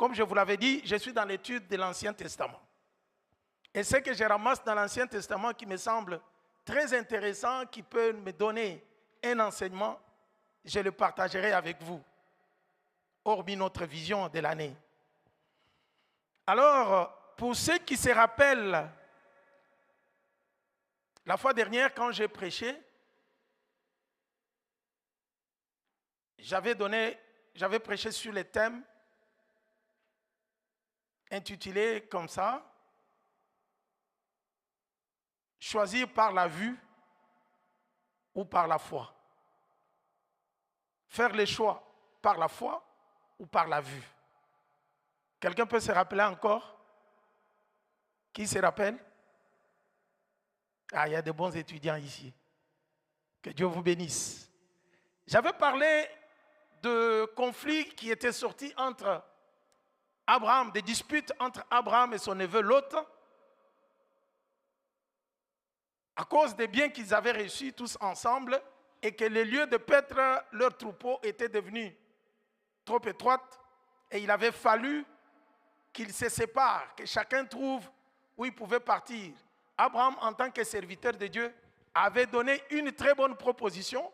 Comme je vous l'avais dit, je suis dans l'étude de l'Ancien Testament. Et ce que je ramasse dans l'Ancien Testament qui me semble très intéressant, qui peut me donner un enseignement, je le partagerai avec vous, hormis notre vision de l'année. Alors, pour ceux qui se rappellent, la fois dernière, quand j'ai prêché, j'avais prêché sur le thème intitulé comme ça, « Choisir par la vue ou par la foi ». Faire les choix par la foi ou par la vue. Quelqu'un peut se rappeler encore? Qui se rappelle? Ah, il y a de bons étudiants ici. Que Dieu vous bénisse. J'avais parlé de conflits qui étaient sortis entre Abraham, des disputes entre Abraham et son neveu Lot, à cause des biens qu'ils avaient reçus tous ensemble, et que les lieux de paître leurs troupeaux étaient devenus trop étroites, et il avait fallu qu'ils se séparent, que chacun trouve où il pouvait partir. Abraham, en tant que serviteur de Dieu, avait donné une très bonne proposition,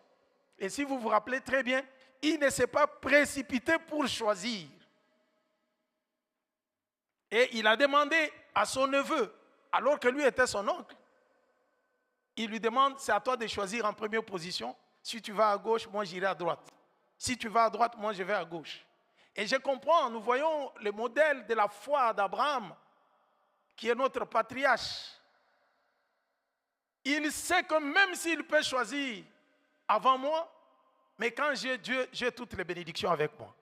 et si vous vous rappelez très bien, il ne s'est pas précipité pour choisir. Et il a demandé à son neveu, alors que lui était son oncle, il lui demande, c'est à toi de choisir en première position. Si tu vas à gauche, moi j'irai à droite. Si tu vas à droite, moi je vais à gauche. Et je comprends, nous voyons le modèle de la foi d'Abraham, qui est notre patriarche. Il sait que même s'il peut choisir avant moi, mais quand j'ai Dieu, j'ai toutes les bénédictions avec moi.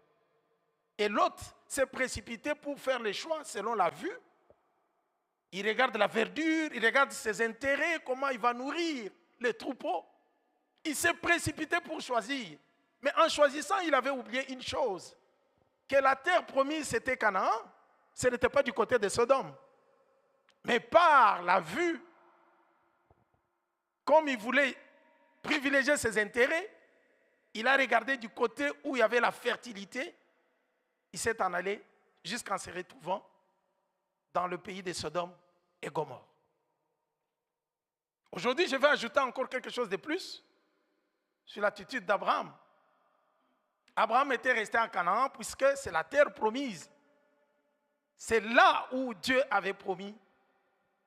Et l'autre s'est précipité pour faire les choix selon la vue. Il regarde la verdure, il regarde ses intérêts, comment il va nourrir les troupeaux. Il s'est précipité pour choisir. Mais en choisissant, il avait oublié une chose. Que la terre promise, c'était Canaan. Ce n'était pas du côté de Sodome. Mais par la vue, comme il voulait privilégier ses intérêts, il a regardé du côté où il y avait la fertilité. Il s'est en allé jusqu'en se retrouvant dans le pays de Sodome et Gomorrhe. Aujourd'hui, je vais ajouter encore quelque chose de plus sur l'attitude d'Abraham. Abraham était resté en Canaan puisque c'est la terre promise. C'est là où Dieu avait promis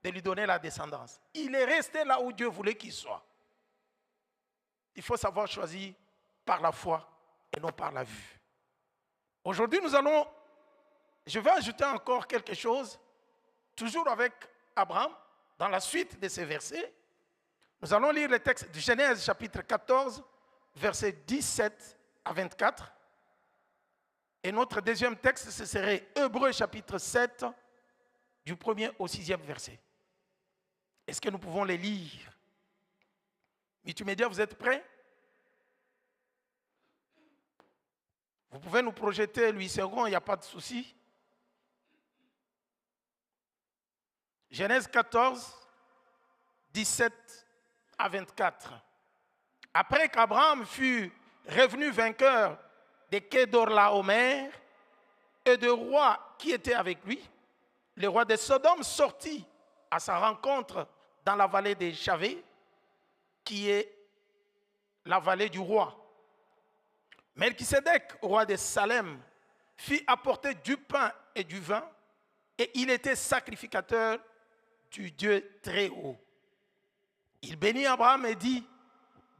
de lui donner la descendance. Il est resté là où Dieu voulait qu'il soit. Il faut savoir choisir par la foi et non par la vue. Aujourd'hui, je vais ajouter encore quelque chose, toujours avec Abraham, dans la suite de ces versets. Nous allons lire le texte de Genèse chapitre 14, versets 17 à 24. Et notre deuxième texte, ce serait Hébreux chapitre 7, du 1er au 6e verset. Est-ce que nous pouvons les lire? Multimédia, vous êtes prêts? Vous pouvez nous projeter 8 secondes, il n'y a pas de souci. Genèse 14, 17 à 24. Après qu'Abraham fut revenu vainqueur de Kedorlaomer et de rois qui étaient avec lui, le roi de Sodome sortit à sa rencontre dans la vallée de Chavé, qui est la vallée du roi. Melchisédek, roi de Salem, fit apporter du pain et du vin, et il était sacrificateur du Dieu très haut. Il bénit Abraham et dit,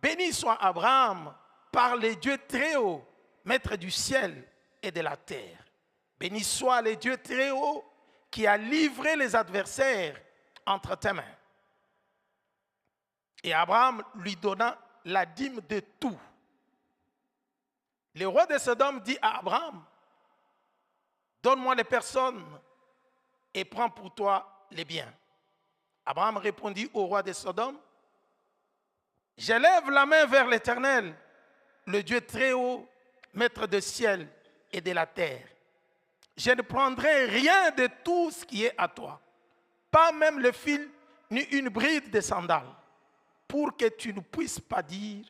béni soit Abraham par les dieux très hauts, maître du ciel et de la terre. Béni soit le Dieu très haut qui a livré les adversaires entre tes mains. Et Abraham lui donna la dîme de tout. Le roi de Sodome dit à Abraham, donne-moi les personnes et prends pour toi les biens. Abraham répondit au roi de Sodome, j'élève la main vers l'Éternel, le Dieu très haut, maître du ciel et de la terre. Je ne prendrai rien de tout ce qui est à toi, pas même le fil ni une bride de sandales, pour que tu ne puisses pas dire,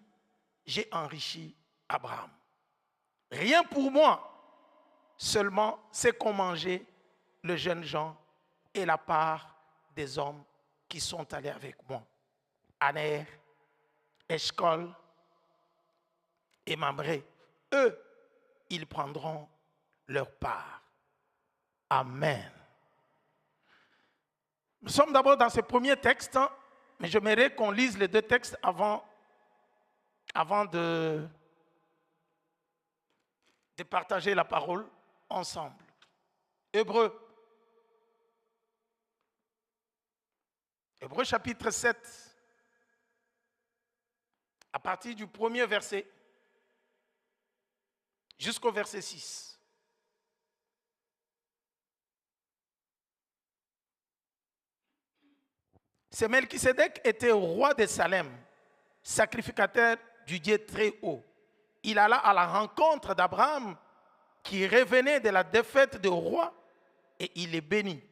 j'ai enrichi Abraham. Rien pour moi, seulement ce qu'ont mangé le jeune Jean et la part des hommes qui sont allés avec moi. Aner, Eshcol et Mamré, eux, ils prendront leur part. Amen. Nous sommes d'abord dans ce premier texte, mais j'aimerais qu'on lise les deux textes avant de partager la parole ensemble. Hébreux chapitre 7, à partir du premier verset jusqu'au verset 6. C'est Melchisédek était roi de Salem, sacrificateur du Dieu très haut. Il alla à la rencontre d'Abraham qui revenait de la défaite du roi et il est béni.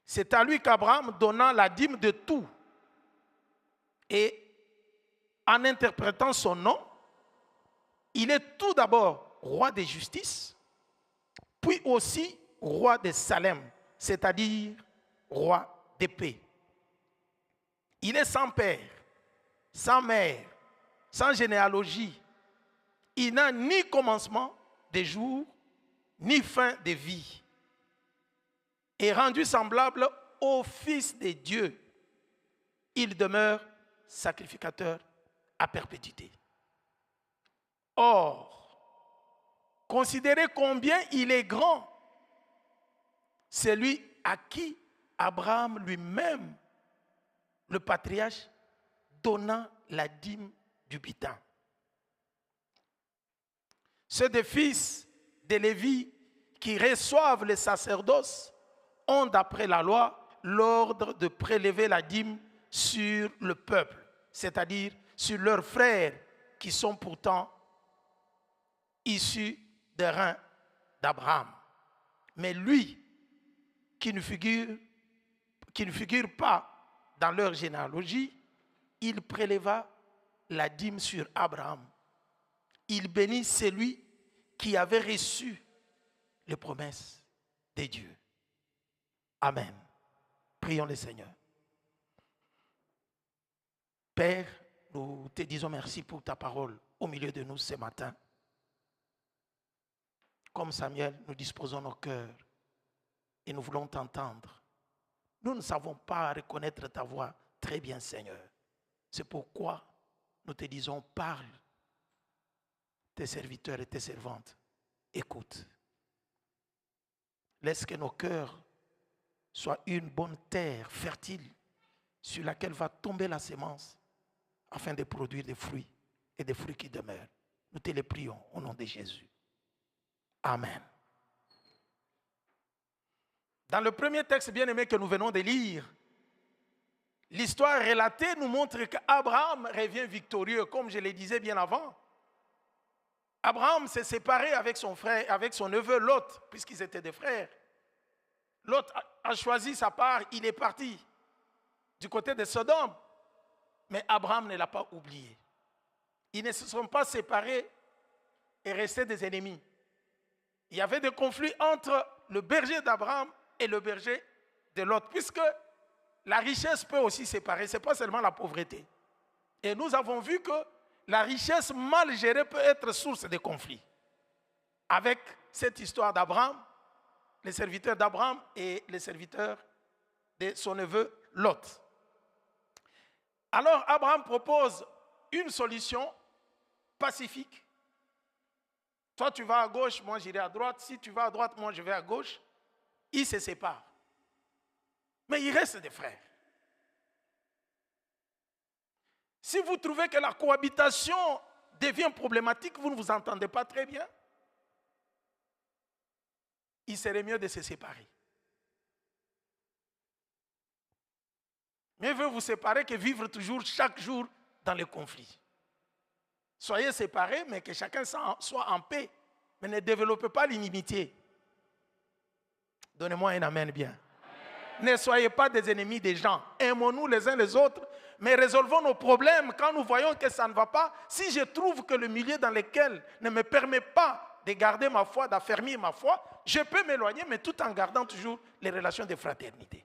C'est à lui qu'Abraham donna la dîme de tout. Et en interprétant son nom, il est tout d'abord roi de justice, puis aussi roi de Salem, c'est-à-dire roi de paix. Il est sans père, sans mère, sans généalogie. Il n'a ni commencement de jour, ni fin de vie. Et rendu semblable au Fils de Dieu, il demeure sacrificateur à perpétuité. Or, considérez combien il est grand, celui à qui Abraham lui-même, le patriarche, donna la dîme du butin. Ceux des fils de Lévi qui reçoivent le sacerdoce ont, d'après la loi, l'ordre de prélever la dîme sur le peuple, c'est-à-dire sur leurs frères qui sont pourtant issus des reins d'Abraham. Mais lui, qui ne figure pas dans leur généalogie, il préleva la dîme sur Abraham. Il bénit celui qui avait reçu les promesses de Dieu. Amen. Prions le Seigneur. Père, nous te disons merci pour ta parole au milieu de nous ce matin. Comme Samuel, nous disposons nos cœurs et nous voulons t'entendre. Nous ne savons pas reconnaître ta voix très bien, Seigneur. C'est pourquoi nous te disons, parle. Tes serviteurs et tes servantes, écoute. Laisse que nos cœurs soient une bonne terre fertile sur laquelle va tomber la semence afin de produire des fruits et des fruits qui demeurent. Nous te les prions au nom de Jésus. Amen. Dans le premier texte bien-aimé que nous venons de lire, l'histoire relatée nous montre qu'Abraham revient victorieux, comme je le disais bien avant. Abraham s'est séparé avec son frère, avec son neveu Lot, puisqu'ils étaient des frères. Lot a choisi sa part, il est parti du côté de Sodome. Mais Abraham ne l'a pas oublié. Ils ne se sont pas séparés et restés des ennemis. Il y avait des conflits entre le berger d'Abraham et le berger de Lot, puisque la richesse peut aussi séparer, ce n'est pas seulement la pauvreté. Et nous avons vu que la richesse mal gérée peut être source de conflits. Avec cette histoire d'Abraham, les serviteurs d'Abraham et les serviteurs de son neveu Lot. Alors Abraham propose une solution pacifique. Toi tu vas à gauche, moi j'irai à droite. Si tu vas à droite, moi je vais à gauche. Ils se séparent. Mais ils restent des frères. Si vous trouvez que la cohabitation devient problématique, vous ne vous entendez pas très bien, il serait mieux de se séparer. Mieux vaut vous séparer que vivre toujours chaque jour dans les conflits. Soyez séparés, mais que chacun soit en paix, mais ne développez pas l'inimitié. Donnez-moi un amen bien. Ne soyez pas des ennemis des gens. Aimons-nous les uns les autres, mais résolvons nos problèmes quand nous voyons que ça ne va pas. Si je trouve que le milieu dans lequel ne me permet pas de garder ma foi, d'affermir ma foi, je peux m'éloigner, mais tout en gardant toujours les relations de fraternité.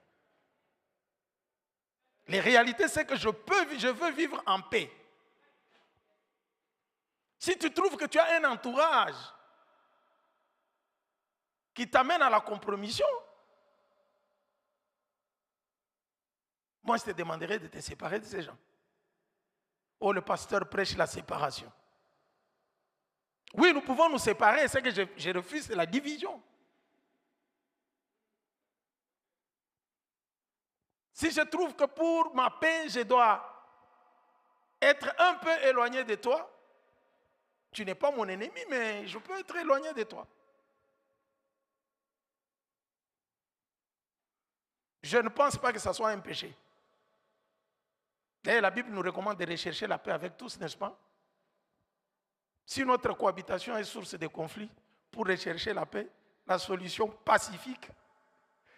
Les réalités, c'est que je veux vivre en paix. Si tu trouves que tu as un entourage qui t'amène à la compromission, moi je te demanderai de te séparer de ces gens. Oh, le pasteur prêche la séparation. Oui, nous pouvons nous séparer, c'est que je refuse la division. Si je trouve que pour ma paix, je dois être un peu éloigné de toi, tu n'es pas mon ennemi, mais je peux être éloigné de toi. Je ne pense pas que ce soit un péché. D'ailleurs, la Bible nous recommande de rechercher la paix avec tous, n'est-ce pas? Si notre cohabitation est source de conflits, pour rechercher la paix, la solution pacifique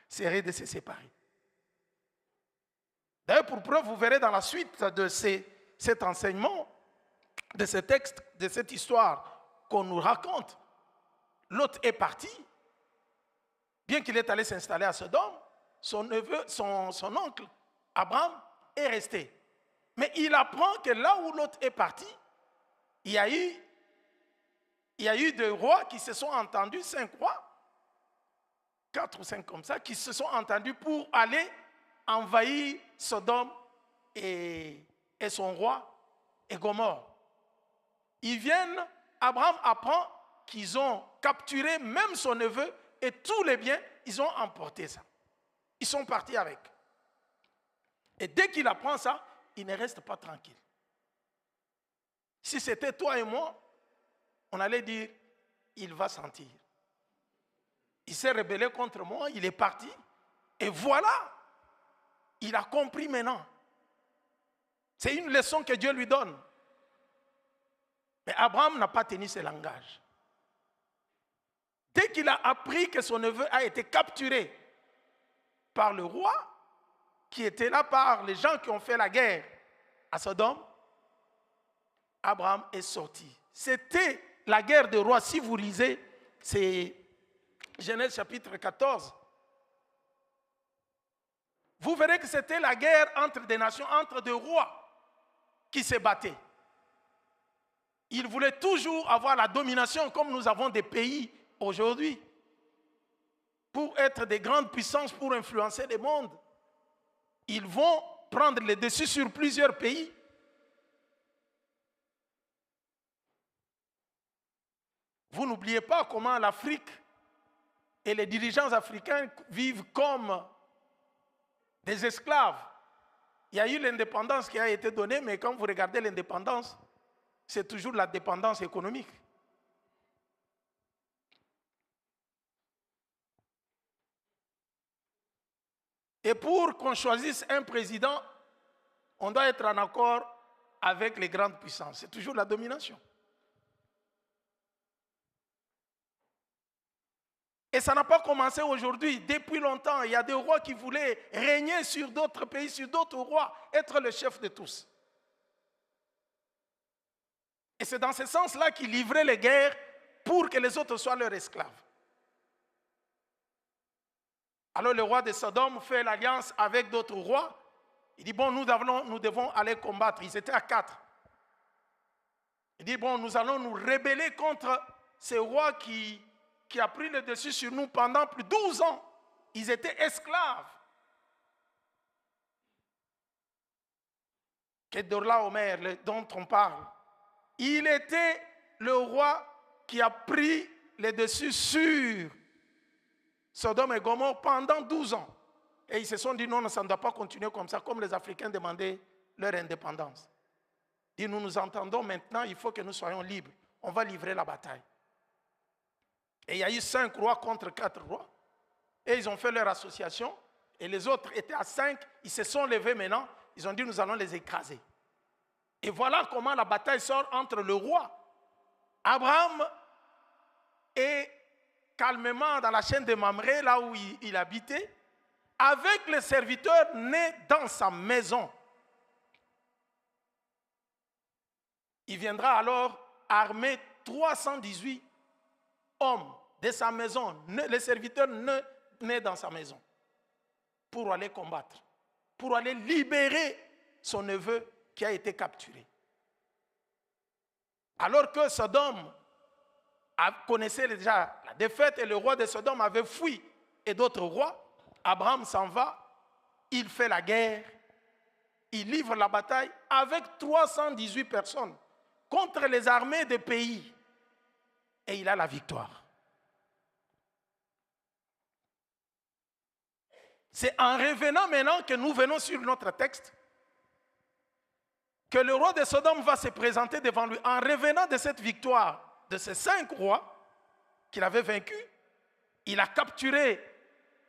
serait de se séparer. D'ailleurs, pour preuve, vous verrez dans la suite de cet enseignement, de ce texte, de cette histoire qu'on nous raconte, Lot est parti, bien qu'il est allé s'installer à Sodome, son neveu, son oncle, Abraham, est resté. Mais il apprend que là où Lot est parti, il y a eu des rois qui se sont entendus, 5 rois, 4 ou 5 comme ça, qui se sont entendus pour aller envahir Sodome et son roi et Gomorrhe. Ils viennent, Abraham apprend qu'ils ont capturé même son neveu et tous les biens, ils ont emporté ça. Ils sont partis avec. Et dès qu'il apprend ça, il ne reste pas tranquille. Si c'était toi et moi, on allait dire, il va sentir. Il s'est rebellé contre moi, il est parti. Et voilà, il a compris maintenant. C'est une leçon que Dieu lui donne. Mais Abraham n'a pas tenu ce langage. Dès qu'il a appris que son neveu a été capturé par le roi, qui était là par les gens qui ont fait la guerre à Sodome, Abraham est sorti. C'était la guerre des rois. Si vous lisez, c'est Genèse chapitre 14. Vous verrez que c'était la guerre entre des nations, entre des rois qui se battaient. Ils voulaient toujours avoir la domination comme nous avons des pays aujourd'hui pour être des grandes puissances, pour influencer le monde. Ils vont prendre le dessus sur plusieurs pays. Vous n'oubliez pas comment l'Afrique et les dirigeants africains vivent comme des esclaves. Il y a eu l'indépendance qui a été donnée, mais quand vous regardez l'indépendance, c'est toujours la dépendance économique. Et pour qu'on choisisse un président, on doit être en accord avec les grandes puissances. C'est toujours la domination. Et ça n'a pas commencé aujourd'hui. Depuis longtemps, il y a des rois qui voulaient régner sur d'autres pays, sur d'autres rois, être le chef de tous. Et c'est dans ce sens-là qu'ils livraient les guerres pour que les autres soient leurs esclaves. Alors le roi de Sodome fait l'alliance avec d'autres rois. Il dit, bon, nous devons aller combattre. Ils étaient à 4. Il dit, bon, nous allons nous rebeller contre ces rois qui a pris le dessus sur nous pendant plus de 12 ans. Ils étaient esclaves. Kedorlaomer, dont on parle, il était le roi qui a pris le dessus sur Sodome et Gomorrhe pendant 12 ans. Et ils se sont dit, non, ça ne doit pas continuer comme ça, comme les Africains demandaient leur indépendance. Ils disent, nous nous entendons maintenant, il faut que nous soyons libres. On va livrer la bataille. Et il y a eu 5 rois contre 4 rois. Et ils ont fait leur association. Et les autres étaient à 5. Ils se sont levés maintenant. Ils ont dit, nous allons les écraser. Et voilà comment la bataille sort entre le roi. Abraham est calmement dans la chaîne de Mamré, là où il habitait, avec les serviteurs nés dans sa maison. Il viendra alors armer 318 homme de sa maison, les serviteurs naient dans sa maison pour aller combattre, pour aller libérer son neveu qui a été capturé. Alors que Sodome connaissait déjà la défaite et le roi de Sodome avait fui et d'autres rois, Abraham s'en va, il fait la guerre, il livre la bataille avec 318 personnes contre les armées des pays et il a la victoire. C'est en revenant maintenant que nous venons sur notre texte que le roi de Sodome va se présenter devant lui. En revenant de cette victoire de ces 5 rois qu'il avait vaincus, il a capturé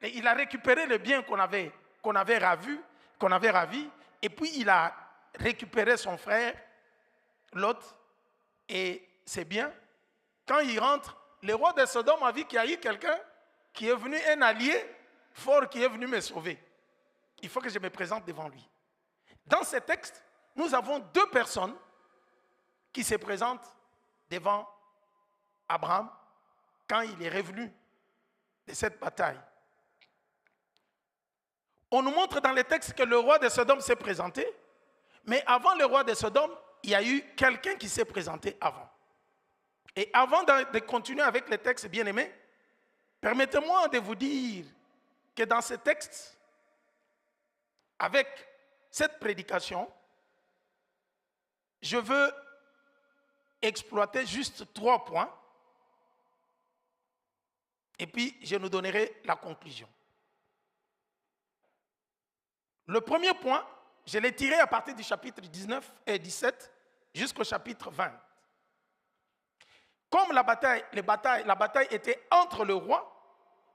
et il a récupéré les biens qu'on avait ravis, et puis il a récupéré son frère, Lot, et ses biens. Quand il rentre, le roi de Sodome a vu qu'il y a eu quelqu'un qui est venu, un allié fort qui est venu me sauver. Il faut que je me présente devant lui. Dans ce texte, nous avons 2 personnes qui se présentent devant Abraham quand il est revenu de cette bataille. On nous montre dans les textes que le roi de Sodome s'est présenté, mais avant le roi de Sodome, il y a eu quelqu'un qui s'est présenté avant. Et avant de continuer avec les textes bien-aimés, permettez-moi de vous dire que dans ce texte, avec cette prédication, je veux exploiter juste 3 points et puis je nous donnerai la conclusion. Le premier point, je l'ai tiré à partir du chapitre 19 et 17 jusqu'au chapitre 20. Comme la bataille était entre le roi,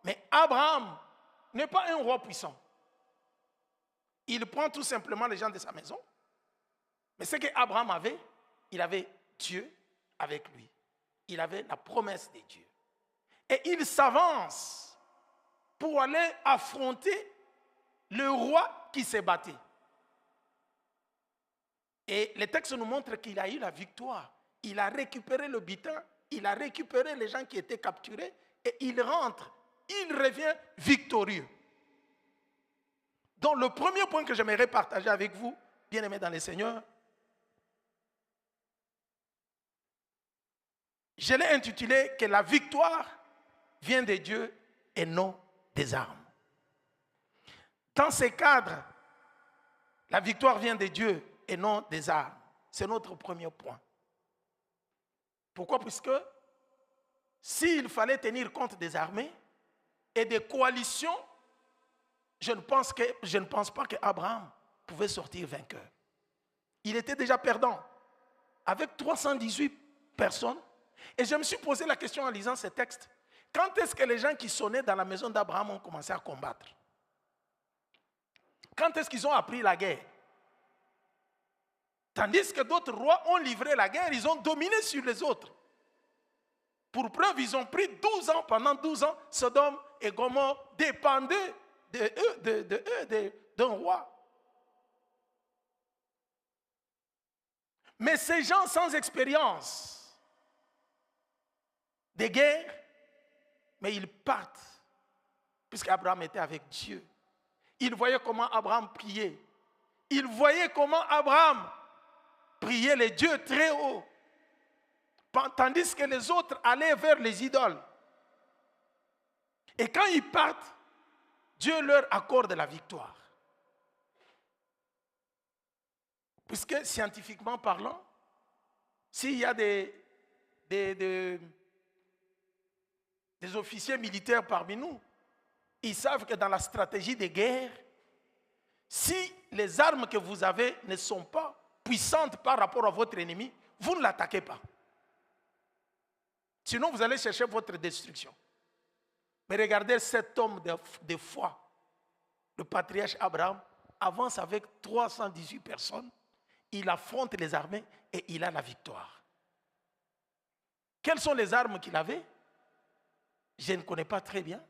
mais Abraham n'est pas un roi puissant. Il prend tout simplement les gens de sa maison. Mais ce qu'Abraham avait, il avait Dieu avec lui. Il avait la promesse de Dieu. Et il s'avance pour aller affronter le roi qui s'est battu. Et les textes nous montrent qu'il a eu la victoire. Il a récupéré le butin, il a récupéré les gens qui étaient capturés et il rentre, il revient victorieux. Donc le premier point que j'aimerais partager avec vous, bien-aimés dans le Seigneur, je l'ai intitulé que la victoire vient de Dieu et non des armes. Dans ces cadres, la victoire vient de Dieu et non des armes. C'est notre premier point. Pourquoi? Puisque s'il fallait tenir compte des armées et des coalitions, je ne pense pas qu'Abraham pouvait sortir vainqueur. Il était déjà perdant avec 318 personnes. Et je me suis posé la question en lisant ces textes. Quand est-ce que les gens qui sonnaient dans la maison d'Abraham ont commencé à combattre? Quand est-ce qu'ils ont appris la guerre? Tandis que d'autres rois ont livré la guerre, ils ont dominé sur les autres. Pour preuve, ils ont pris 12 ans, pendant 12 ans, Sodome et Gomorrhe dépendaient d'un roi. Mais ces gens sans expérience des guerres, mais ils partent, puisqu'Abraham était avec Dieu. Ils voyaient comment Abraham priait. Ils voyaient comment Abraham priait les dieux très haut, tandis que les autres allaient vers les idoles. Et quand ils partent, Dieu leur accorde la victoire. Puisque scientifiquement parlant, s'il y a des officiers militaires parmi nous, ils savent que dans la stratégie de guerre, si les armes que vous avez ne sont pas puissantes par rapport à votre ennemi, vous ne l'attaquez pas. Sinon, vous allez chercher votre destruction. Mais regardez cet homme de foi, le patriarche Abraham, avance avec 318 personnes, il affronte les armées et il a la victoire. Quelles sont les armes qu'il avait? Je ne connais pas très bien.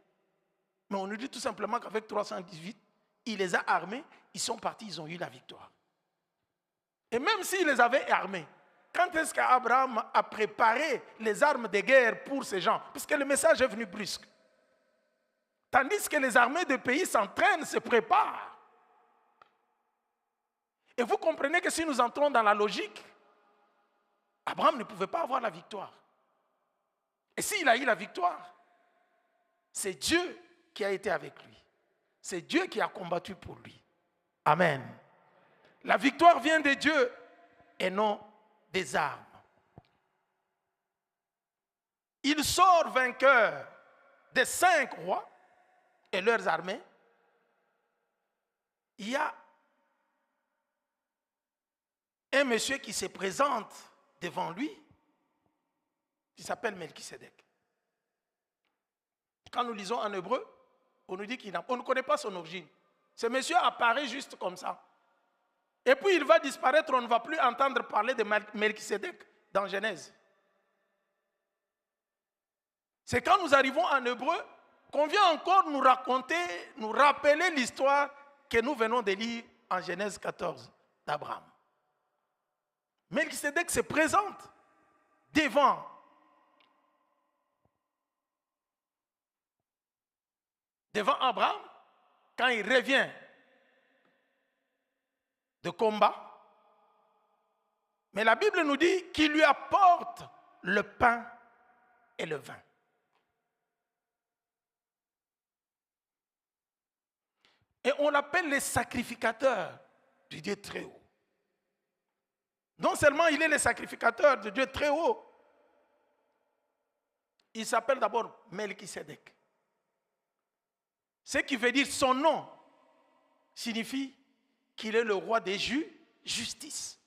Mais on nous dit tout simplement qu'avec 318, il les a armés, ils sont partis, ils ont eu la victoire. Et même s'il les avait armés, Quand est-ce qu'Abraham a préparé les armes de guerre pour ces gens? Puisque le message est venu brusque. Tandis que les armées de pays s'entraînent, se préparent. Et vous comprenez que si nous entrons dans la logique, Abraham ne pouvait pas avoir la victoire. Et s'il a eu la victoire, c'est Dieu qui a été avec lui. C'est Dieu qui a combattu pour lui. Amen. La victoire vient de Dieu et non des armes. Il sort vainqueur des 5 rois et leurs armées. Il y a un monsieur qui se présente devant lui, qui s'appelle Melchisédek. Quand nous lisons en hébreu, on nous dit qu'on ne connaît pas son origine. Ce monsieur apparaît juste comme ça. Et puis il va disparaître, on ne va plus entendre parler de Melchisédek dans Genèse. C'est quand nous arrivons en hébreu qu'on vient encore nous raconter, nous rappeler l'histoire que nous venons de lire en Genèse 14 d'Abraham. Melchisédek se présente devant Abraham quand il revient de combat. Mais la Bible nous dit qu'il lui apporte le pain et le vin. Et on l'appelle le sacrificateur du Dieu très haut. Non seulement il est le sacrificateur de Dieu très haut, il s'appelle d'abord Melchisédek. Ce qui veut dire son nom signifie qu'il est le roi des justice.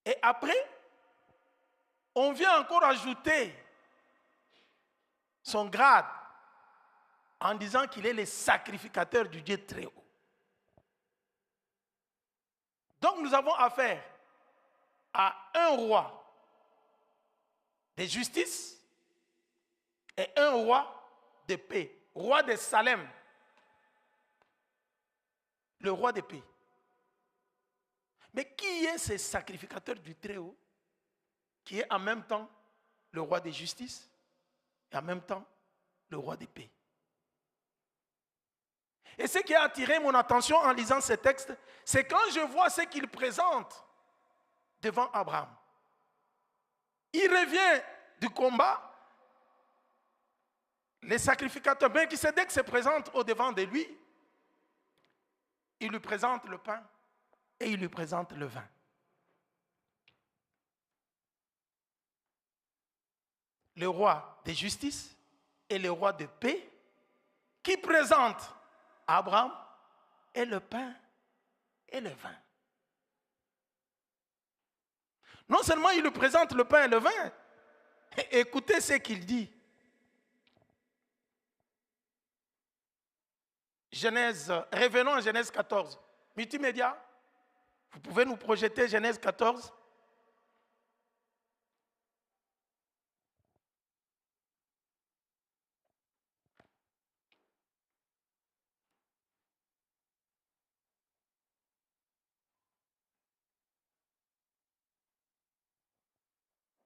Et après, on vient encore ajouter son grade en disant qu'il est le sacrificateur du Dieu très haut. Donc nous avons affaire à un roi de justice et un roi de paix, roi de Salem, le roi de paix. Mais qui est ce sacrificateur du Très-Haut qui est en même temps le roi de justice et en même temps le roi de paix? Et ce qui a attiré mon attention en lisant ce texte, c'est quand je vois ce qu'il présente devant Abraham. Il revient du combat. Les sacrificateurs, Melchisédek se présente au-devant de lui. Il lui présente le pain et il lui présente le vin. Le roi de justice et le roi de paix qui présente à Abraham et le pain et le vin. Non seulement il lui présente le pain et le vin, écoutez ce qu'il dit. Revenons à Genèse 14. Multimédia, vous pouvez nous projeter Genèse 14.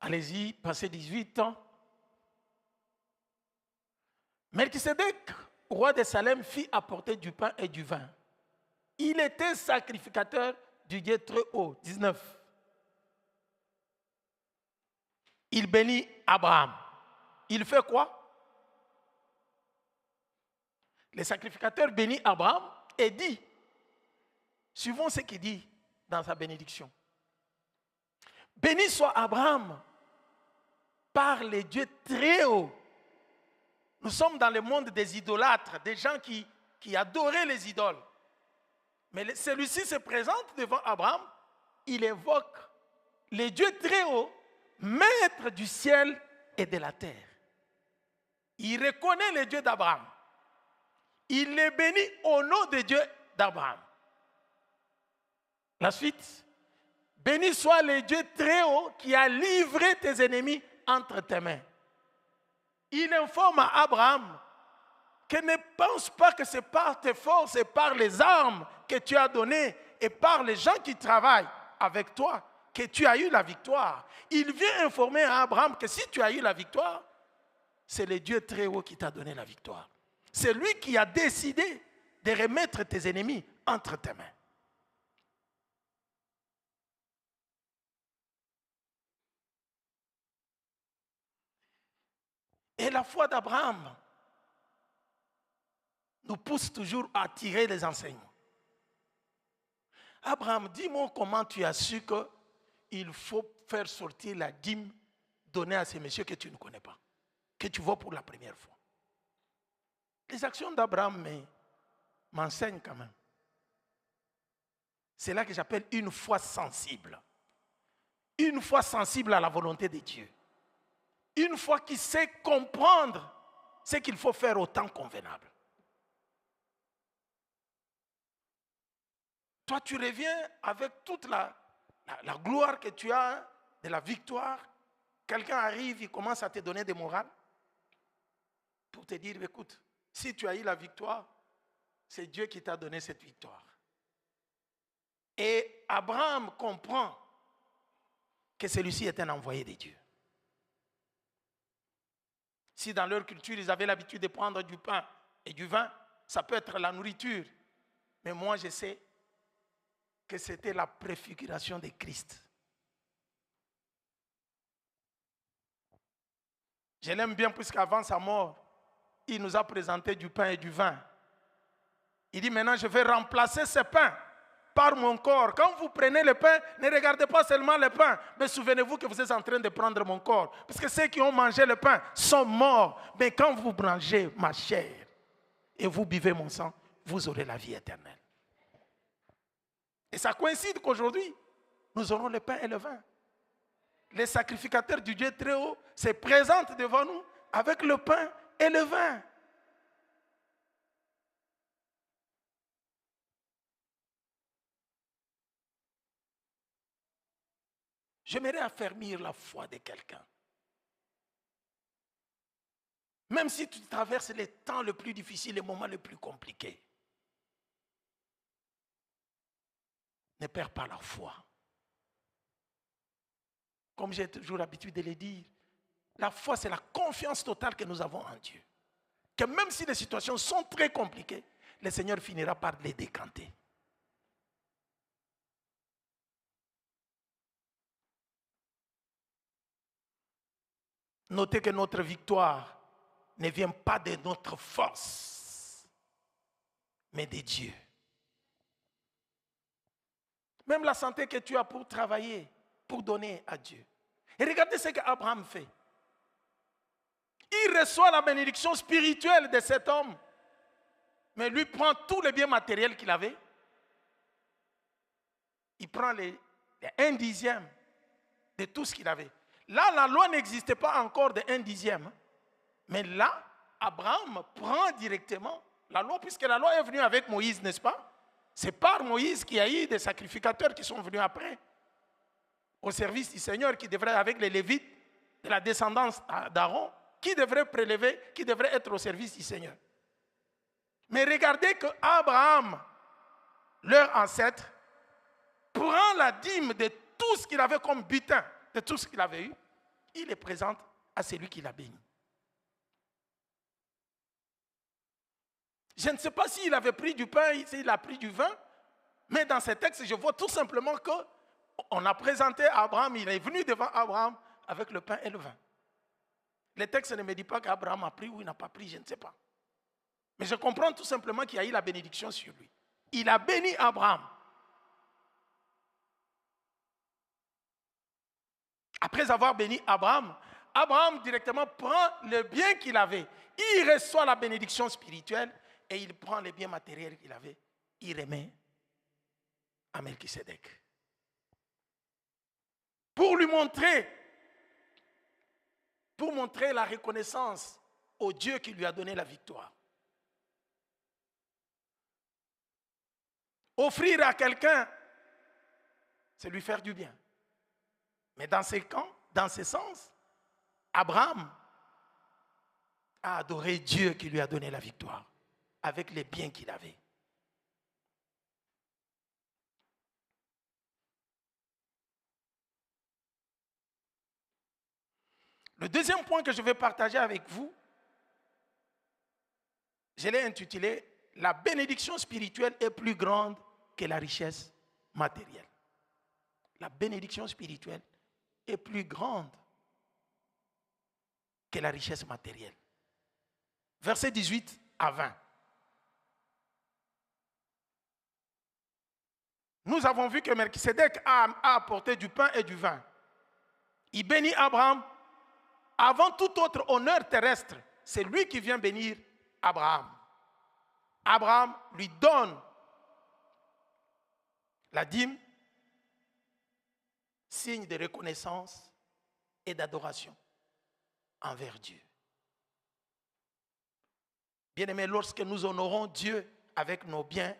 Allez-y, passez 18 ans. Melchisédek, roi de Salem, fit apporter du pain et du vin. Il était sacrificateur du Dieu très haut. 19. Il bénit Abraham. Il fait quoi? Le sacrificateur bénit Abraham et dit, suivons ce qu'il dit dans sa bénédiction. Béni soit Abraham par les dieux très hauts. Nous sommes dans le monde des idolâtres, des gens qui adoraient les idoles. Mais celui-ci se présente devant Abraham, il évoque les dieux très hauts, maîtres du ciel et de la terre. Il reconnaît les dieux d'Abraham. Il les bénit au nom des dieux d'Abraham. La suite, béni soit le Dieu très haut qui a livré tes ennemis entre tes mains. Il informe à Abraham que ne pense pas que c'est par tes forces et par les armes que tu as données et par les gens qui travaillent avec toi que tu as eu la victoire, il vient informer à Abraham que si tu as eu la victoire, c'est le Dieu très haut qui t'a donné la victoire. C'est lui qui a décidé de remettre tes ennemis entre tes mains. Et la foi d'Abraham nous pousse toujours à tirer les enseignements. Abraham, dis-moi comment tu as su qu'il faut faire sortir la dîme donnée à ces messieurs que tu ne connais pas, que tu vois pour la première fois. Les actions d'Abraham m'enseignent quand même. C'est là que j'appelle une foi sensible. Une foi sensible à la volonté de Dieu. Une foi qui sait comprendre ce qu'il faut faire au temps convenable. Toi, tu reviens avec toute la gloire que tu as de la victoire. Quelqu'un arrive, il commence à te donner des morales pour te dire, écoute, si tu as eu la victoire, c'est Dieu qui t'a donné cette victoire. Et Abraham comprend que celui-ci est un envoyé de Dieu. Si dans leur culture, ils avaient l'habitude de prendre du pain et du vin, ça peut être la nourriture. Mais moi, je sais que c'était la préfiguration de Christ. Je l'aime bien puisqu'avant sa mort, il nous a présenté du pain et du vin. Il dit maintenant, je vais remplacer ce pain par mon corps. Quand vous prenez le pain, ne regardez pas seulement le pain, mais souvenez-vous que vous êtes en train de prendre mon corps. Parce que ceux qui ont mangé le pain sont morts. Mais quand vous mangez ma chair et vous buvez mon sang, vous aurez la vie éternelle. Et ça coïncide qu'aujourd'hui, nous aurons le pain et le vin. Les sacrificateurs du Dieu très haut se présentent devant nous avec le pain et le vin. J'aimerais affermir la foi de quelqu'un. Même si tu traverses les temps les plus difficiles, les moments les plus compliqués, ne perds pas la foi. Comme j'ai toujours l'habitude de le dire, la foi, c'est la confiance totale que nous avons en Dieu. Que même si les situations sont très compliquées, le Seigneur finira par les décanter. Notez que notre victoire ne vient pas de notre force, mais de Dieu. Même la santé que tu as pour travailler, pour donner à Dieu. Et regardez ce qu'Abraham fait. Il reçoit la bénédiction spirituelle de cet homme, mais lui prend tous les biens matériels qu'il avait. Il prend les 1/10 de tout ce qu'il avait. Là, la loi n'existait pas encore de 1/10. Mais là, Abraham prend directement la loi, puisque la loi est venue avec Moïse, n'est-ce pas? C'est par Moïse qu'il y a eu des sacrificateurs qui sont venus après, au service du Seigneur, qui devraient, avec les Lévites, de la descendance d'Aaron, qui devraient prélever, qui devraient être au service du Seigneur. Mais regardez que Abraham, leur ancêtre, prend la dîme de tout ce qu'il avait comme butin, de tout ce qu'il avait eu, il les présente à celui qui l'a béni. Je ne sais pas s'il avait pris du pain, s'il a pris du vin, mais dans ce texte, je vois tout simplement qu'on a présenté Abraham, il est venu devant Abraham avec le pain et le vin. Le texte ne me dit pas qu'Abraham a pris ou il n'a pas pris, je ne sais pas. Mais je comprends tout simplement qu'il y a eu la bénédiction sur lui. Il a béni Abraham. Après avoir béni Abraham, Abraham directement prend le bien qu'il avait. Il reçoit la bénédiction spirituelle et il prend les biens matériels qu'il avait. Il remet à Melchisédek. Pour montrer la reconnaissance au Dieu qui lui a donné la victoire. Offrir à quelqu'un, c'est lui faire du bien. Mais dans ce sens, Abraham a adoré Dieu qui lui a donné la victoire avec les biens qu'il avait. Le deuxième point que je vais partager avec vous, je l'ai intitulé « La bénédiction spirituelle est plus grande que la richesse matérielle ». La bénédiction spirituelle est plus grande que la richesse matérielle. Versets 18 à 20. Nous avons vu que Melchisédek a apporté du pain et du vin. Il bénit Abraham. Avant tout autre honneur terrestre, c'est lui qui vient bénir Abraham. Abraham lui donne la dîme, signe de reconnaissance et d'adoration envers Dieu. Bien-aimés, lorsque nous honorons Dieu avec nos biens,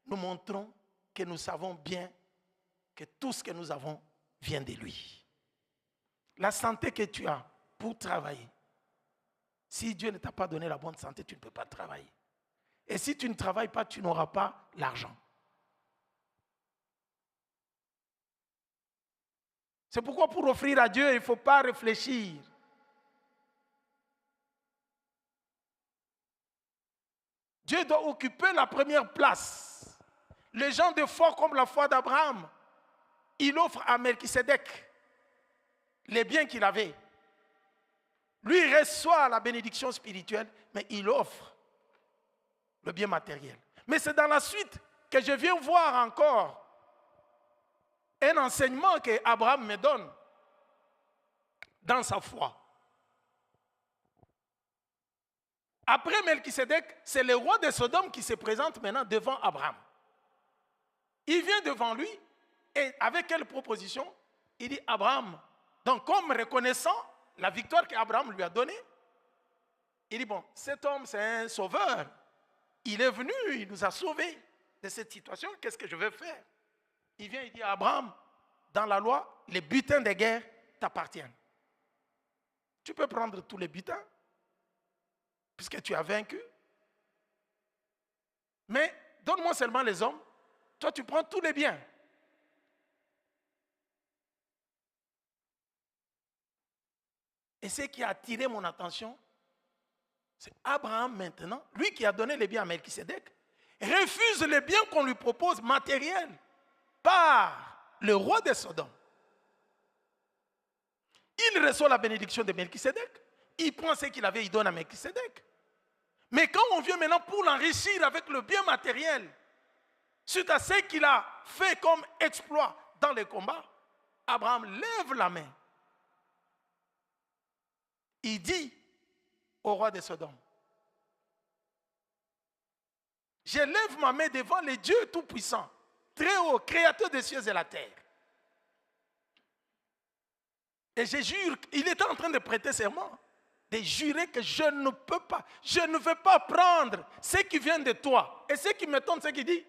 nous montrons que nous savons bien que tout ce que nous avons vient de lui. La santé que tu as pour travailler, si Dieu ne t'a pas donné la bonne santé, tu ne peux pas travailler. Et si tu ne travailles pas, tu n'auras pas l'argent. C'est pourquoi pour offrir à Dieu, il ne faut pas réfléchir. Dieu doit occuper la première place. Les gens de foi comme la foi d'Abraham, il offre à Melchisédek les biens qu'il avait. Lui, il reçoit la bénédiction spirituelle, mais il offre le bien matériel. Mais c'est dans la suite que je viens voir encore un enseignement que Abraham me donne dans sa foi. Après Melchisédek, c'est le roi de Sodome qui se présente maintenant devant Abraham. Il vient devant lui et avec quelle proposition? Il dit Abraham, donc comme reconnaissant la victoire qu'Abraham lui a donnée, il dit bon, cet homme c'est un sauveur. Il est venu, il nous a sauvés de cette situation, qu'est-ce que je vais faire? Il vient, il dit à Abraham, dans la loi, les butins de guerre t'appartiennent. Tu peux prendre tous les butins, puisque tu as vaincu. Mais donne-moi seulement les hommes, toi tu prends tous les biens. Et ce qui a attiré mon attention, c'est Abraham maintenant, lui qui a donné les biens à Melchisédek, refuse les biens qu'on lui propose matériels par le roi de Sodome. Il reçoit la bénédiction de Melchisédek, il prend ce qu'il avait, il donne à Melchisédek. Mais quand on vient maintenant pour l'enrichir avec le bien matériel, suite à ce qu'il a fait comme exploit dans les combats, Abraham lève la main. Il dit au roi de Sodome, je lève ma main devant le Dieu Tout-Puissant, très haut, créateur des cieux et la terre. Et je jure, il était en train de prêter serment, de jurer que je ne peux pas, je ne veux pas prendre ce qui vient de toi. Et ce qui m'étonne, c'est qu'il dit,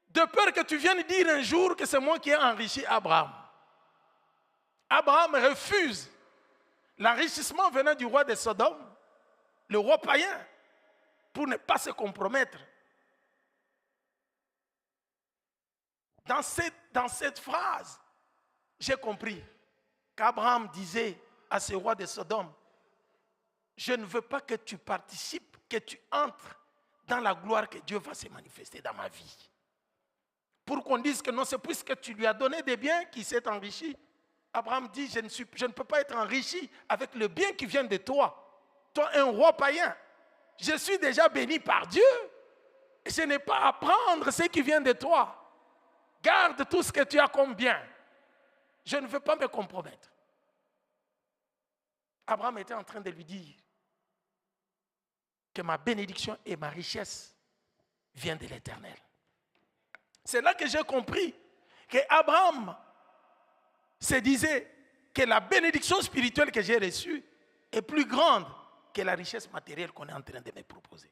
de peur que tu viennes dire un jour que c'est moi qui ai enrichi Abraham. Abraham refuse l'enrichissement venant du roi de Sodome, le roi païen, pour ne pas se compromettre. Dans cette phrase, j'ai compris qu'Abraham disait à ce roi de Sodome, je ne veux pas que tu participes, que tu entres dans la gloire que Dieu va se manifester dans ma vie. Pour qu'on dise que non, c'est puisque tu lui as donné des biens qu'il s'est enrichi. Abraham dit, je ne peux pas être enrichi avec le bien qui vient de toi. Toi, un roi païen, je suis déjà béni par Dieu. Et je n'ai pas à prendre ce qui vient de toi. Garde tout ce que tu as comme bien. Je ne veux pas me compromettre. Abraham était en train de lui dire que ma bénédiction et ma richesse viennent de l'Éternel. C'est là que j'ai compris que Abraham se disait que la bénédiction spirituelle que j'ai reçue est plus grande que la richesse matérielle qu'on est en train de me proposer.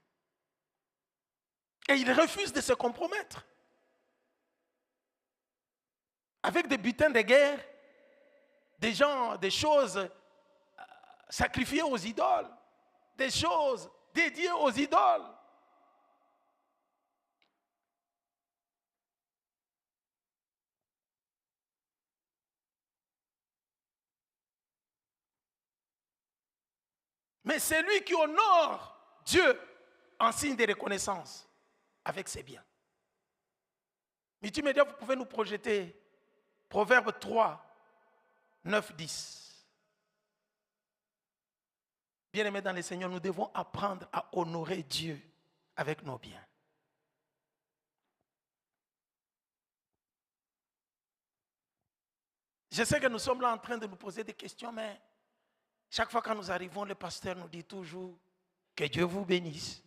Et il refuse de se compromettre. Avec des butins de guerre, des choses sacrifiées aux idoles, des choses dédiées aux idoles. Mais c'est lui qui honore Dieu en signe de reconnaissance avec ses biens. Multimédia, vous pouvez nous projeter Proverbe 3, 9, 10. Bien-aimés dans le Seigneur, nous devons apprendre à honorer Dieu avec nos biens. Je sais que nous sommes là en train de nous poser des questions, mais chaque fois que nous arrivons, le pasteur nous dit toujours que Dieu vous bénisse.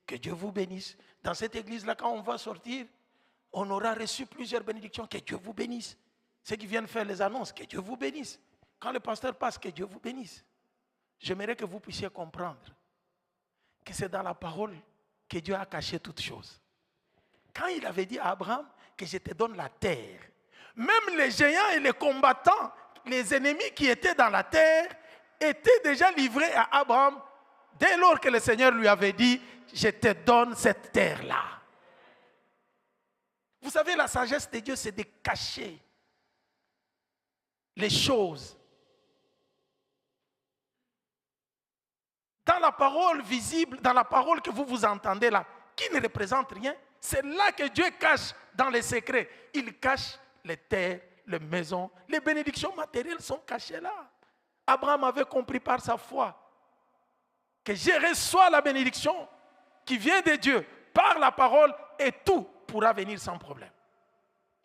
Que Dieu vous bénisse. Dans cette église-là, quand on va sortir, on aura reçu plusieurs bénédictions. Que Dieu vous bénisse. Ceux qui viennent faire les annonces, que Dieu vous bénisse. Quand le pasteur passe, que Dieu vous bénisse. J'aimerais que vous puissiez comprendre que c'est dans la parole que Dieu a caché toutes choses. Quand il avait dit à Abraham que je te donne la terre, même les géants et les combattants, les ennemis qui étaient dans la terre, étaient déjà livrés à Abraham dès lors que le Seigneur lui avait dit, je te donne cette terre-là. Vous savez, la sagesse de Dieu, c'est de cacher les choses. Dans la parole visible, dans la parole que vous entendez là, qui ne représente rien, c'est là que Dieu cache dans les secrets. Il cache les terres, les maisons, les bénédictions matérielles sont cachées là. Abraham avait compris par sa foi que je reçois la bénédiction qui vient de Dieu par la parole et tout pourra venir sans problème.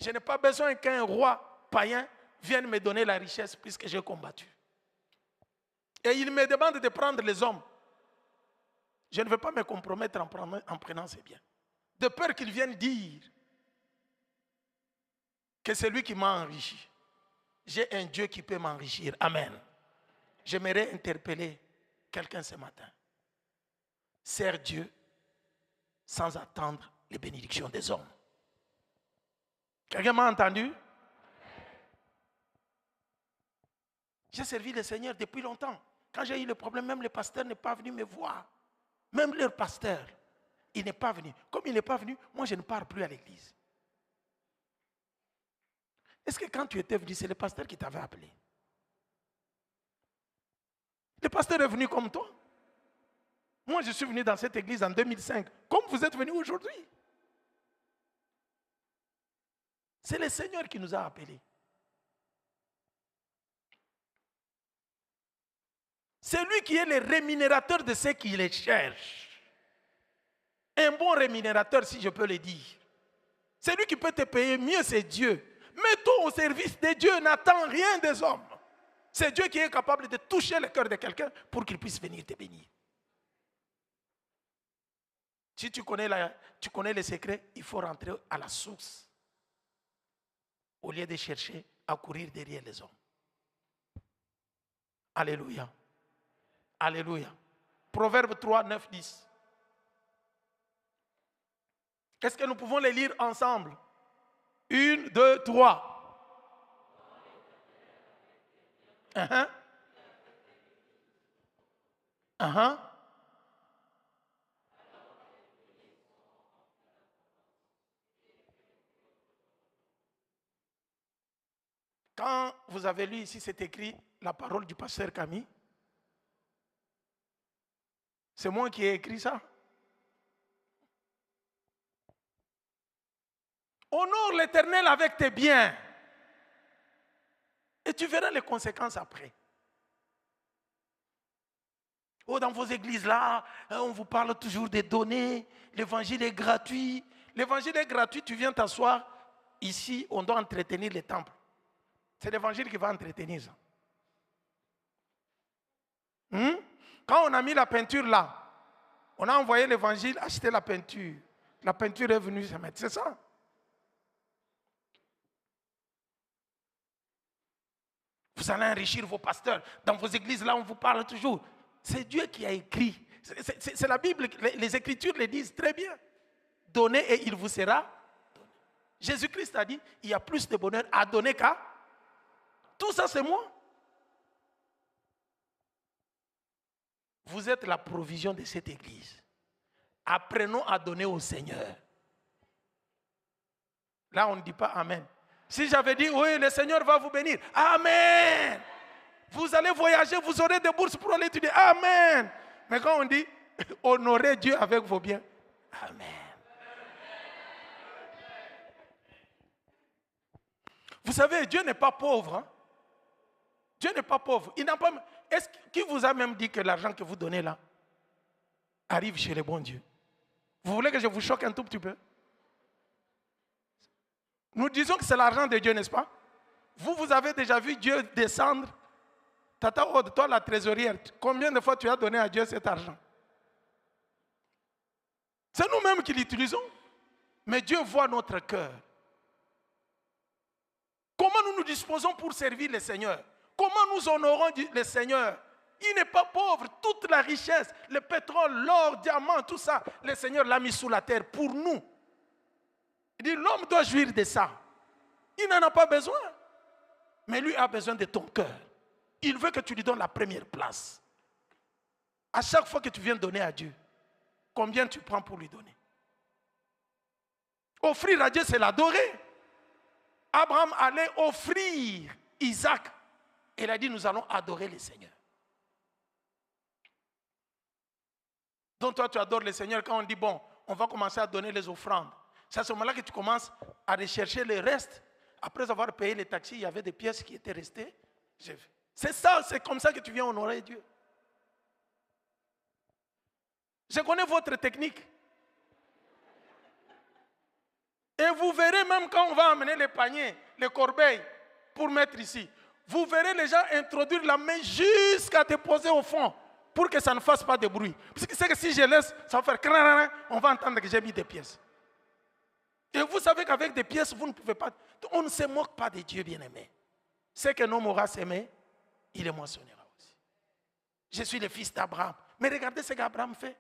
Je n'ai pas besoin qu'un roi païen vienne me donner la richesse puisque j'ai combattu. Et il me demande de prendre les hommes. Je ne veux pas me compromettre en prenant ses biens. De peur qu'il vienne dire que c'est lui qui m'a enrichi. J'ai un Dieu qui peut m'enrichir. Amen. J'aimerais interpeller quelqu'un ce matin. Sers Dieu sans attendre les bénédictions des hommes. Quelqu'un m'a entendu? J'ai servi le Seigneur depuis longtemps. Quand j'ai eu le problème, même le pasteur n'est pas venu me voir. Même leur pasteur, il n'est pas venu. Comme il n'est pas venu, moi je ne pars plus à l'église. Est-ce que quand tu étais venu, c'est le pasteur qui t'avait appelé? Le pasteur est venu comme toi. Moi je suis venu dans cette église en 2005, comme vous êtes venu aujourd'hui. C'est le Seigneur qui nous a appelés. C'est lui qui est le rémunérateur de ceux qui les cherchent. Un bon rémunérateur, si je peux le dire. C'est lui qui peut te payer mieux, c'est Dieu. Mets-toi au service de Dieu, n'attends rien des hommes. C'est Dieu qui est capable de toucher le cœur de quelqu'un pour qu'il puisse venir te bénir. Si tu connais les secrets, il faut rentrer à la source. Au lieu de chercher à courir derrière les hommes. Alléluia. Alléluia. Proverbe 3, 9, 10. Qu'est-ce que nous pouvons les lire ensemble? 1, 2, 3. Quand vous avez lu ici, c'est écrit la parole du pasteur Camille. C'est moi qui ai écrit ça. Honore l'Éternel avec tes biens. Et tu verras les conséquences après. Oh, dans vos églises là, on vous parle toujours des données. L'évangile est gratuit. L'évangile est gratuit, tu viens t'asseoir. Ici, on doit entretenir les temples. C'est l'évangile qui va entretenir ça. Quand on a mis la peinture là, on a envoyé l'évangile acheter la peinture. La peinture est venue se mettre. C'est ça. Vous allez enrichir vos pasteurs. Dans vos églises là, on vous parle toujours. C'est Dieu qui a écrit. C'est la Bible. Les Écritures le disent très bien. Donnez et il vous sera donné. Jésus-Christ a dit, il y a plus de bonheur à donner qu'à. Tout ça, c'est moi. Vous êtes la provision de cette église. Apprenons à donner au Seigneur. Là, on ne dit pas Amen. Si j'avais dit, oui, le Seigneur va vous bénir. Amen. Vous allez voyager, vous aurez des bourses pour aller étudier. Amen. Mais quand on dit honorez Dieu avec vos biens, amen. Vous savez, Dieu n'est pas pauvre. Hein? Dieu n'est pas pauvre. Il n'a pas. Qui vous a même dit que l'argent que vous donnez là arrive chez le bon Dieu? Vous voulez que je vous choque un tout petit peu? Nous disons que c'est l'argent de Dieu, n'est-ce pas? Vous avez déjà vu Dieu descendre? Tata Ode, toi la trésorière, combien de fois tu as donné à Dieu cet argent? C'est nous-mêmes qui l'utilisons. Mais Dieu voit notre cœur. Comment nous nous disposons pour servir le Seigneur? Comment nous honorons le Seigneur? Il n'est pas pauvre. Toute la richesse, le pétrole, l'or, le diamant, tout ça, le Seigneur l'a mis sous la terre pour nous. Il dit, l'homme doit jouir de ça. Il n'en a pas besoin. Mais lui a besoin de ton cœur. Il veut que tu lui donnes la première place. À chaque fois que tu viens donner à Dieu, combien tu prends pour lui donner? Offrir à Dieu, c'est l'adorer. Abraham allait offrir Isaac. Il a dit, nous allons adorer le Seigneur. Donc toi, tu adores le Seigneur quand on dit, bon, on va commencer à donner les offrandes. C'est à ce moment-là que tu commences à rechercher le reste. Après avoir payé les taxis, il y avait des pièces qui étaient restées. C'est ça, c'est comme ça que tu viens honorer Dieu. Je connais votre technique. Et vous verrez même quand on va amener les paniers, les corbeilles pour mettre ici, vous verrez les gens introduire la main jusqu'à déposer au fond pour que ça ne fasse pas de bruit. Parce que c'est que si je laisse, ça va faire crrrr, on va entendre que j'ai mis des pièces. Et vous savez qu'avec des pièces, vous ne pouvez pas. On ne se moque pas de Dieu bien-aimé. C'est qu'un homme aura semé, il est moissonnera aussi. Je suis le fils d'Abraham. Mais regardez ce qu'Abraham fait.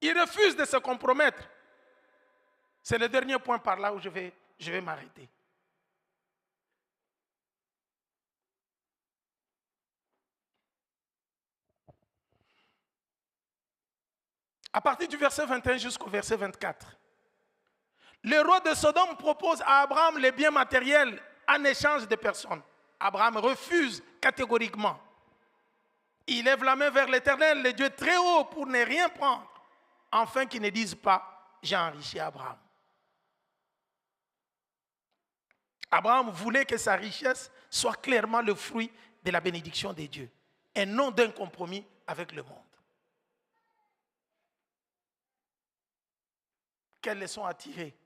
Il refuse de se compromettre. C'est le dernier point par là où je vais m'arrêter. À partir du verset 21 jusqu'au verset 24, le roi de Sodome propose à Abraham les biens matériels en échange de personnes. Abraham refuse catégoriquement. Il lève la main vers l'Éternel, le Dieu très haut, pour ne rien prendre, afin qu'il ne dise pas, j'ai enrichi Abraham. Abraham voulait que sa richesse soit clairement le fruit de la bénédiction de Dieu, et non d'un compromis avec le monde. Quelle leçon à tirer?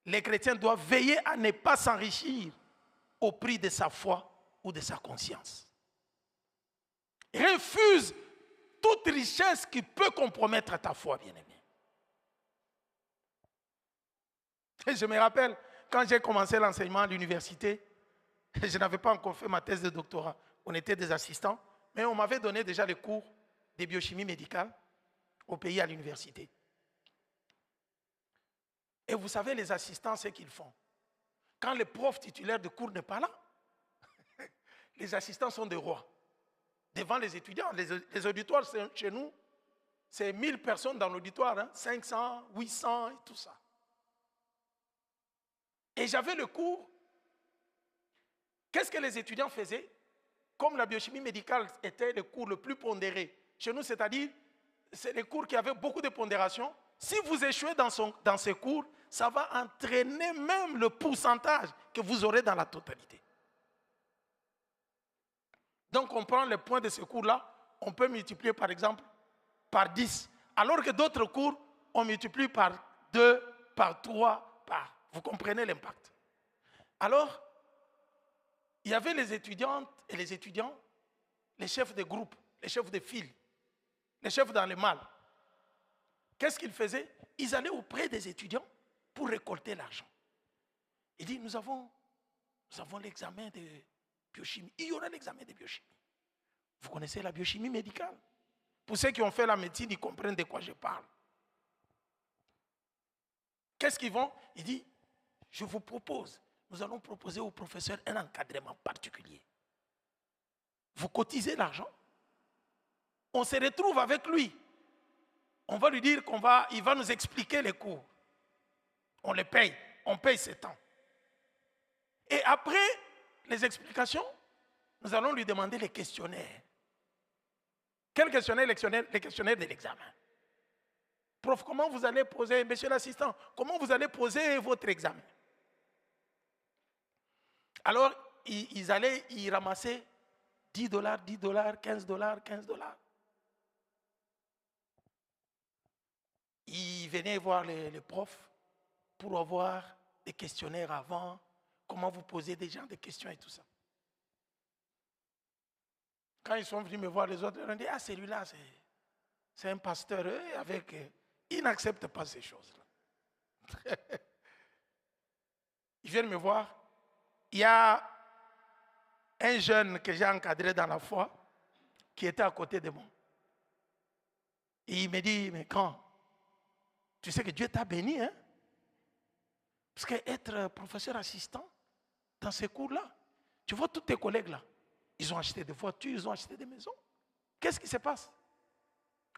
Les chrétiens doivent veiller à ne pas s'enrichir au prix de sa foi ou de sa conscience. Refuse toute richesse qui peut compromettre ta foi, bien-aimé. Je me rappelle, quand j'ai commencé l'enseignement à l'université, je n'avais pas encore fait ma thèse de doctorat. On était des assistants, mais on m'avait donné déjà les cours de biochimie médicale au pays à l'université. Et vous savez, les assistants, ce qu'ils font. Quand le prof titulaire de cours n'est pas là, les assistants sont des rois. Devant les étudiants, les auditoires chez nous, c'est 1000 personnes dans l'auditoire, hein, 500, 800 et tout ça. Et j'avais le cours. Qu'est-ce que les étudiants faisaient? Comme la biochimie médicale était le cours le plus pondéré, chez nous, c'est-à-dire, c'est les cours qui avaient beaucoup de pondération. Si vous échouez dans ces cours, ça va entraîner même le pourcentage que vous aurez dans la totalité. Donc, on prend les points de ce cours-là, on peut multiplier par exemple par 10. Alors que d'autres cours, on multiplie par 2, par 3, par... Vous comprenez l'impact. Alors, il y avait les étudiantes et les étudiants, les chefs de groupe, les chefs de file, les chefs dans le mal. Qu'est-ce qu'ils faisaient? Ils allaient auprès des étudiants pour récolter l'argent. Il dit, nous avons l'examen de biochimie. Il y aura l'examen de biochimie. Vous connaissez la biochimie médicale? Pour ceux qui ont fait la médecine, ils comprennent de quoi je parle. Qu'est-ce qu'ils vont? Il dit, je vous propose, nous allons proposer au professeur un encadrement particulier. Vous cotisez l'argent, on se retrouve avec lui. On va lui dire il va nous expliquer les cours. On les paye, on paye ses temps. Et après les explications, nous allons lui demander les questionnaires. Quel questionnaire? Les questionnaires de l'examen. Prof, comment vous allez poser, monsieur l'assistant, comment vous allez poser votre examen? Alors, ils allaient y ramasser $10, $10, $15, $15. Ils venaient voir les profs pour avoir des questionnaires avant, comment vous posez des gens des questions et tout ça. Quand ils sont venus me voir, les autres, ils ont dit, ah, celui-là, c'est un pasteur, il n'accepte pas ces choses-là. Ils viennent me voir. Il y a un jeune que j'ai encadré dans la foi qui était à côté de moi. Et il me dit, mais quand tu sais que Dieu t'a béni, hein? Parce qu'être professeur assistant dans ces cours-là, tu vois tous tes collègues là, ils ont acheté des voitures, ils ont acheté des maisons. Qu'est-ce qui se passe?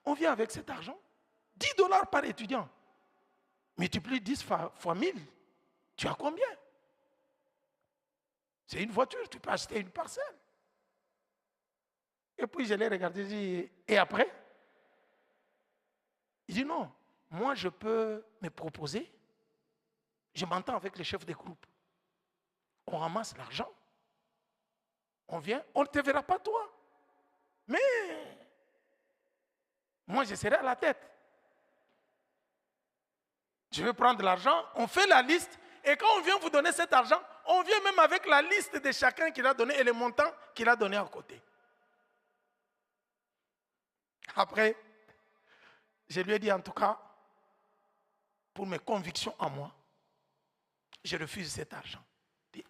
On vient avec cet argent, $10 par étudiant. Multiplie 10 fois 1000, tu as combien? C'est une voiture, tu peux acheter une parcelle. Et puis je l'ai regardé, je dis, et après? Il dit non, moi je peux me proposer, je m'entends avec les chefs des groupes. On ramasse l'argent, on vient, on ne te verra pas toi. Mais moi je serai à la tête. Je vais prendre l'argent, on fait la liste, et quand on vient vous donner cet argent, on vient même avec la liste de chacun qu'il a donné et les montants qu'il a donné à côté. Après, je lui ai dit en tout cas, pour mes convictions en moi, je refuse cet argent. Je dis,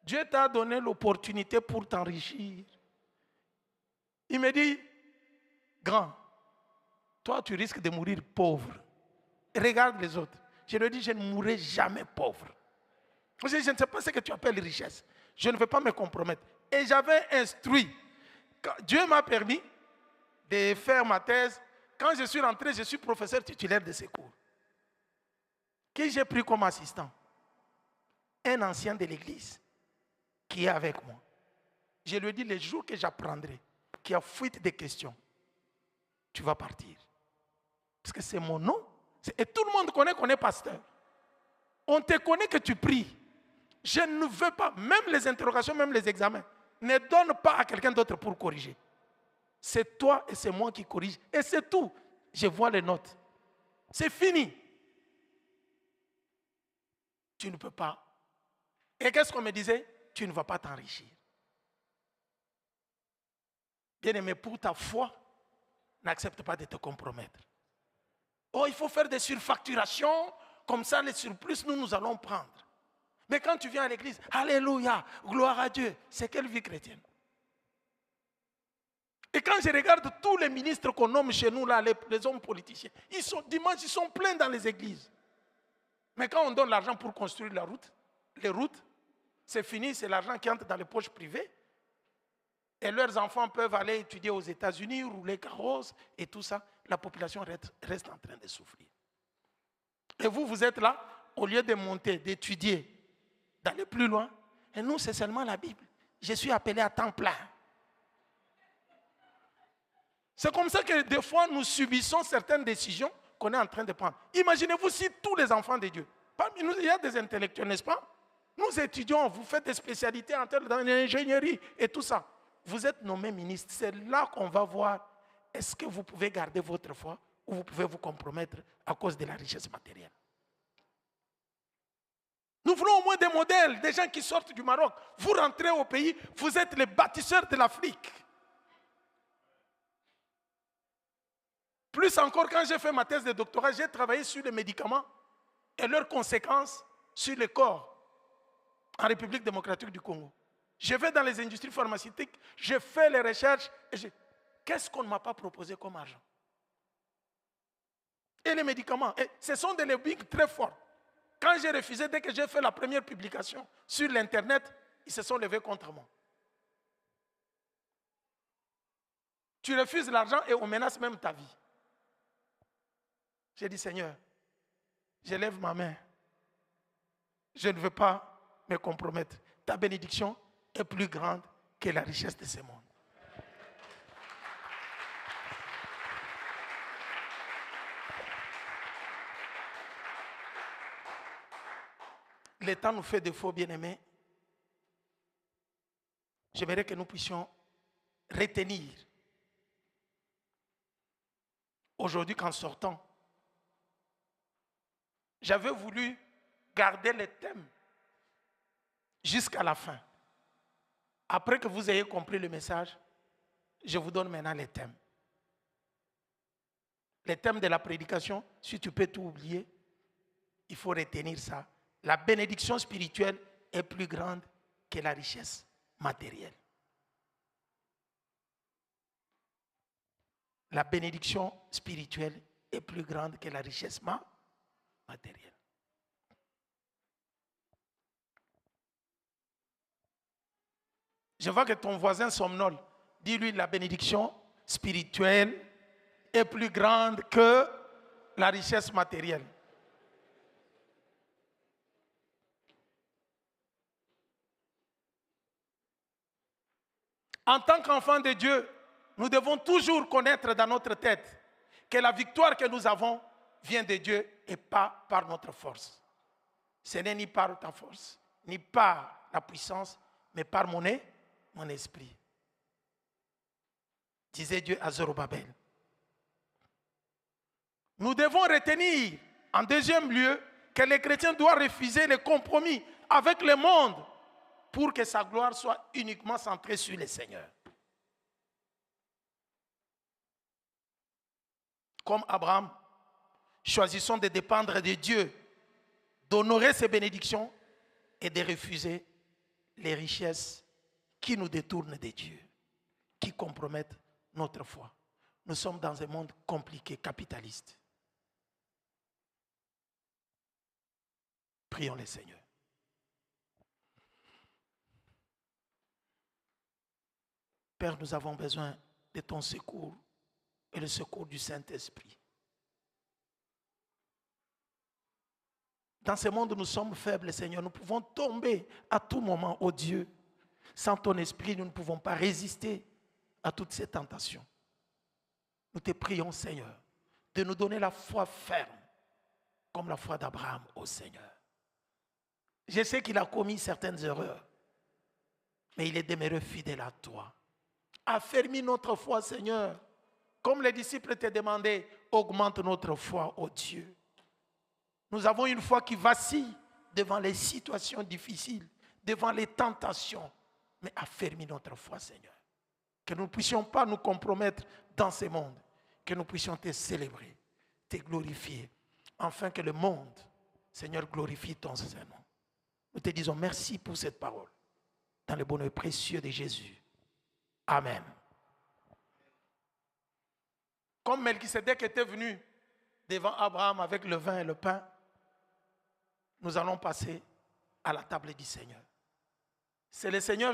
Dieu t'a donné l'opportunité pour t'enrichir. Il me dit, grand, toi tu risques de mourir pauvre. Regarde les autres. Je lui ai dit, je ne mourrai jamais pauvre. Je ne sais pas ce que tu appelles richesse. Je ne veux pas me compromettre. Et j'avais instruit. Dieu m'a permis de faire ma thèse. Quand je suis rentré, je suis professeur titulaire de ces cours. Qui j'ai pris comme assistant? Un ancien de l'église qui est avec moi. Je lui ai dit, les jours que j'apprendrai qu'il y a fuite de questions, tu vas partir. Parce que c'est mon nom. Et tout le monde connaît qu'on est pasteur. On te connaît que tu pries. Je ne veux pas, même les interrogations, même les examens, ne donne pas à quelqu'un d'autre pour corriger. C'est toi et c'est moi qui corrige. Et c'est tout. Je vois les notes. C'est fini. Tu ne peux pas. Et qu'est-ce qu'on me disait? Tu ne vas pas t'enrichir. Bien-aimé, pour ta foi, n'accepte pas de te compromettre. Oh, il faut faire des surfacturations, comme ça les surplus, nous allons prendre. Mais quand tu viens à l'église, alléluia, gloire à Dieu, c'est quelle vie chrétienne? Et quand je regarde tous les ministres qu'on nomme chez nous, là, les hommes politiciens, dimanche, ils sont pleins dans les églises. Mais quand on donne l'argent pour construire les routes, c'est fini, c'est l'argent qui entre dans les poches privées. Et leurs enfants peuvent aller étudier aux États-Unis, rouler carrosse et tout ça. La population reste en train de souffrir. Et vous êtes là, au lieu de monter, d'étudier, d'aller plus loin. Et nous, c'est seulement la Bible. Je suis appelé à temps plein. C'est comme ça que des fois, nous subissons certaines décisions qu'on est en train de prendre. Imaginez-vous si tous les enfants de Dieu, parmi nous, il y a des intellectuels, n'est-ce pas? Nous étudions, vous faites des spécialités dans l'ingénierie et tout ça. Vous êtes nommé ministre. C'est là qu'on va voir est-ce que vous pouvez garder votre foi ou vous pouvez vous compromettre à cause de la richesse matérielle. Nous voulons au moins des modèles, des gens qui sortent du Maroc. Vous rentrez au pays, vous êtes les bâtisseurs de l'Afrique. Plus encore, quand j'ai fait ma thèse de doctorat, j'ai travaillé sur les médicaments et leurs conséquences sur le corps en République démocratique du Congo. Je vais dans les industries pharmaceutiques, je fais les recherches et qu'est-ce qu'on ne m'a pas proposé comme argent? Et les médicaments, et ce sont des lobbies très forts. Quand j'ai refusé, dès que j'ai fait la première publication sur l'Internet, ils se sont levés contre moi. Tu refuses l'argent et on menace même ta vie. J'ai dit, Seigneur, je lève ma main. Je ne veux pas me compromettre. Ta bénédiction est plus grande que la richesse de ce monde. Le temps nous fait défaut, bien-aimés. J'aimerais que nous puissions retenir aujourd'hui qu'en sortant, j'avais voulu garder les thèmes jusqu'à la fin. Après que vous ayez compris le message, je vous donne maintenant les thèmes. Les thèmes de la prédication, si tu peux tout oublier, il faut retenir ça. La bénédiction spirituelle est plus grande que la richesse matérielle. La bénédiction spirituelle est plus grande que la richesse matérielle. Je vois que ton voisin somnole. Dis-lui, la bénédiction spirituelle est plus grande que la richesse matérielle. En tant qu'enfants de Dieu, nous devons toujours connaître dans notre tête que la victoire que nous avons vient de Dieu et pas par notre force. Ce n'est ni par ta force, ni par la puissance, mais par mon esprit. Disait Dieu à Zorobabel. Nous devons retenir, en deuxième lieu, que les chrétiens doivent refuser les compromis avec le monde pour que sa gloire soit uniquement centrée sur le Seigneur. Comme Abraham, choisissons de dépendre de Dieu, d'honorer ses bénédictions et de refuser les richesses qui nous détournent de Dieu, qui compromettent notre foi. Nous sommes dans un monde compliqué, capitaliste. Prions le Seigneur. Père, nous avons besoin de ton secours et le secours du Saint-Esprit. Dans ce monde où nous sommes faibles, Seigneur, nous pouvons tomber à tout moment, ô Dieu. Sans ton esprit, nous ne pouvons pas résister à toutes ces tentations. Nous te prions, Seigneur, de nous donner la foi ferme, comme la foi d'Abraham au Seigneur. Je sais qu'il a commis certaines erreurs, mais il est demeuré fidèle à toi. Affermis notre foi, Seigneur. Comme les disciples te demandaient, augmente notre foi, ô Dieu. Nous avons une foi qui vacille devant les situations difficiles, devant les tentations. Mais affermis notre foi, Seigneur. Que nous ne puissions pas nous compromettre dans ce monde. Que nous puissions te célébrer, te glorifier. Afin que le monde, Seigneur, glorifie ton Saint-Nom. Nous te disons merci pour cette parole. Dans le bonheur précieux de Jésus. Amen. Comme Melchisédek était venu devant Abraham avec le vin et le pain, nous allons passer à la table du Seigneur. C'est le Seigneur